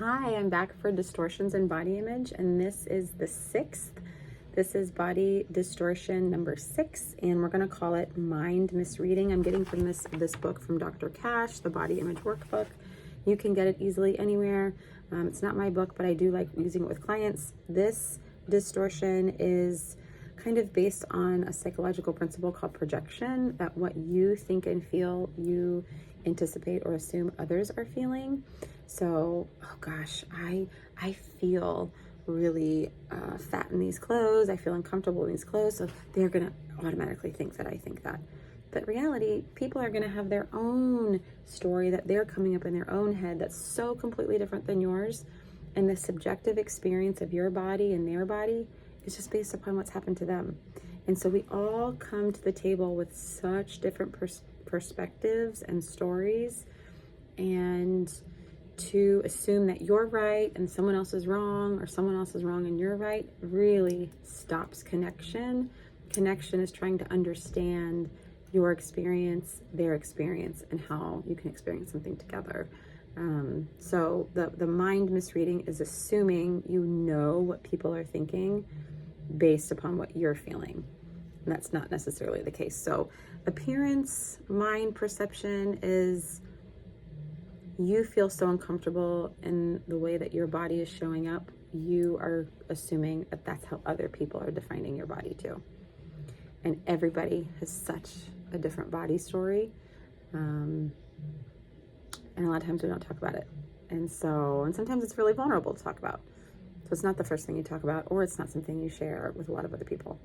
Hi, I'm back for distortions in body image, and this is the sixth. This is body distortion number 6, and we're going to call it mind misreading. I'm getting from this book from Dr. Cash, the body image workbook. You can get it easily anywhere. It's not my book, but I do like using it with clients. This distortion is kind of based on a psychological principle called projection, that what you think and feel, you anticipate or assume others are feeling. So, oh gosh, I feel really fat in these clothes. I feel uncomfortable in these clothes. So they're going to automatically think that I think that. But reality, people are going to have their own story that they're coming up in their own head that's so completely different than yours. And the subjective experience of your body and their body is just based upon what's happened to them. And so we all come to the table with such different perspectives and stories, and to assume that you're right and someone else is wrong, or someone else is wrong and you're right, really stops connection. Connection is trying to understand your experience, their experience, and how you can experience something together. So the mind misreading is assuming you know what people are thinking based upon what you're feeling. And that's not necessarily the case. So appearance, mind perception is you feel so uncomfortable in the way that your body is showing up. You are assuming that that's how other people are defining your body too. And everybody has such a different body story. And a lot of times we don't talk about it. And sometimes it's really vulnerable to talk about. So it's not the first thing you talk about, or it's not something you share with a lot of other people.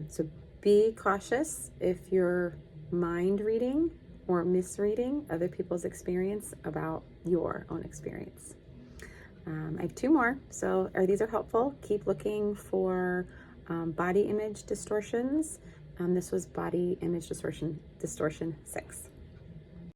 So be cautious if you're mind reading or misreading other people's experience about your own experience. I have 2 more, so these are helpful. Keep looking for body image distortions. This was body image distortion 6.